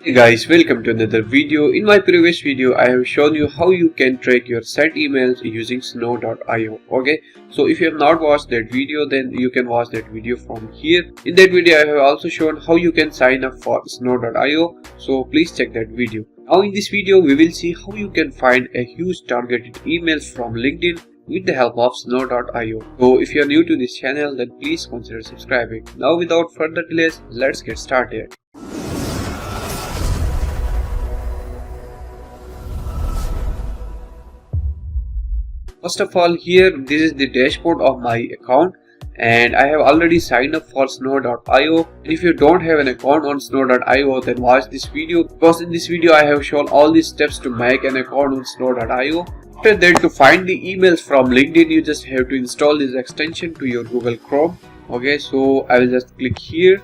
Hey guys, welcome to another video. In my previous video, I have shown you how you can track your sent emails using snow.io. Okay, so if you have not watched that video, then you can watch that video from here. In that video, I have also shown how you can sign up for snow.io. So please check that video. Now in this video, we will see how you can find a huge targeted emails from LinkedIn with the help of snow.io. So if you are new to this channel, then please consider subscribing. Now without further delays, let's get started. First of all, here this is the dashboard of my account and I have already signed up for snow.io. If you don't have an account on snow.io, then watch this video, because in this video I have shown all the steps to make an account on snow.io. After that, to find the emails from LinkedIn, you just have to install this extension to your Google Chrome. Okay, so I will just click here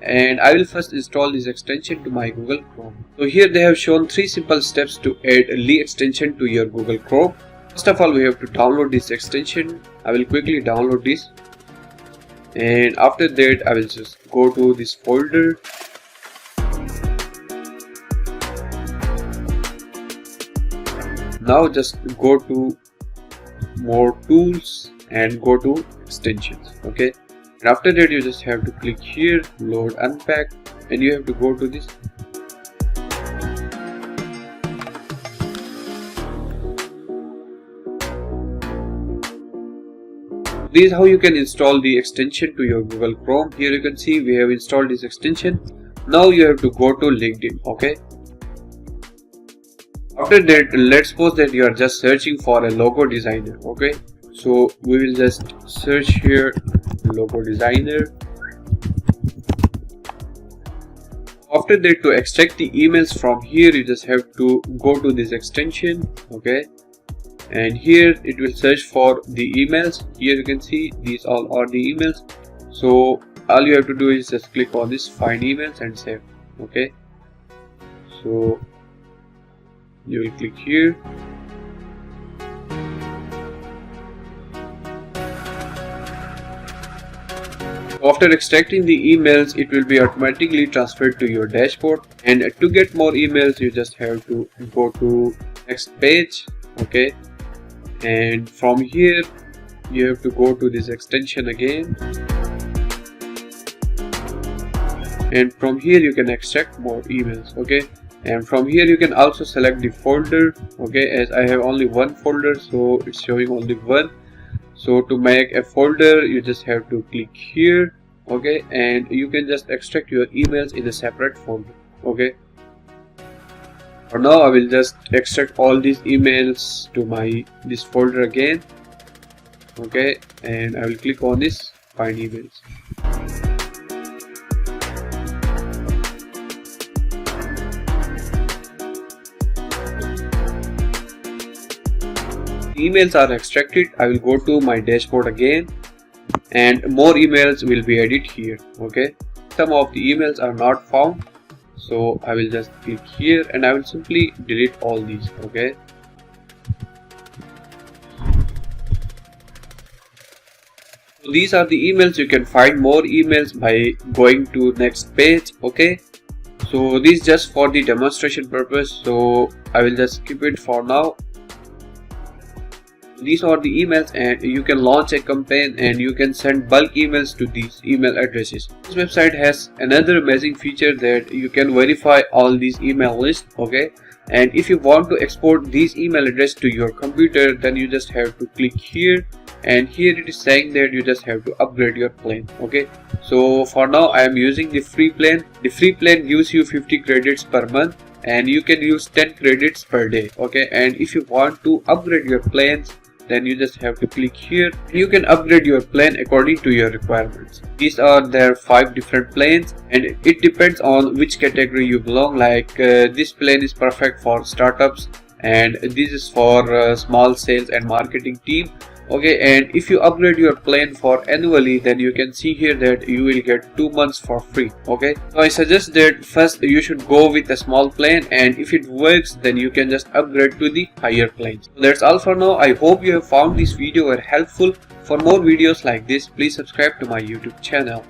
and I will first install this extension to my Google Chrome. So here they have shown 3 simple steps to add a Logy extension to your Google Chrome. First of all, we have to download this extension. I will quickly download this, and after that I will just go to this folder. Now just go to more tools and go to extensions. Okay, and after that you just have to click here, load unpack, and you have to go to this. This is how you can install the extension to your Google Chrome. Here you can see we have installed this extension. Now you have to go to LinkedIn. Okay, after that, let's suppose that you are just searching for a logo designer. Okay, so we will just search here logo designer. After that, to extract the emails from here, you just have to go to this extension. Okay, and here it will search for the emails. Here you can see these all are the emails. So all you have to do is just click on this find emails and save. Okay, so you will click here. After extracting the emails, it will be automatically transferred to your dashboard, and to get more emails you just have to go to next page. Okay, and from here you have to go to this extension again, and from here you can extract more emails. Okay, and from here you can also select the folder. Okay, as I have only one folder, so it's showing only one. So to make a folder, you just have to click here. Okay, and you can just extract your emails in a separate folder. Okay, for now I will just extract all these emails to this folder again. Okay, and I will click on this find emails. Emails are extracted. I will go to my dashboard again, and more emails will be added here. Okay, some of the emails are not found, so I will just click here and I will simply delete all these. Okay, so these are the emails. You can find more emails by going to next page. Okay, so this is just for the demonstration purpose, so I will just skip it for now. These are the emails, and you can launch a campaign and you can send bulk emails to these email addresses. This website has another amazing feature that you can verify all these email lists. Okay, and if you want to export these email address to your computer, then you just have to click here, and here it is saying that you just have to upgrade your plan. Okay, so for now I am using the free plan. The free plan gives you 50 credits per month, and you can use 10 credits per day. Okay, and if you want to upgrade your plans, then you just have to click here. You can upgrade your plan according to your requirements. These are their 5 different plans, and it depends on which category you belong. Like this plan is perfect for startups, and this is for small sales and marketing team. Okay, and if you upgrade your plan for annually, then you can see here that you will get 2 months for free. Okay, so I suggest that first you should go with a small plan, and if it works, then you can just upgrade to the higher plans. So that's all for now. I hope you have found this video helpful. For more videos like this, please subscribe to my YouTube channel.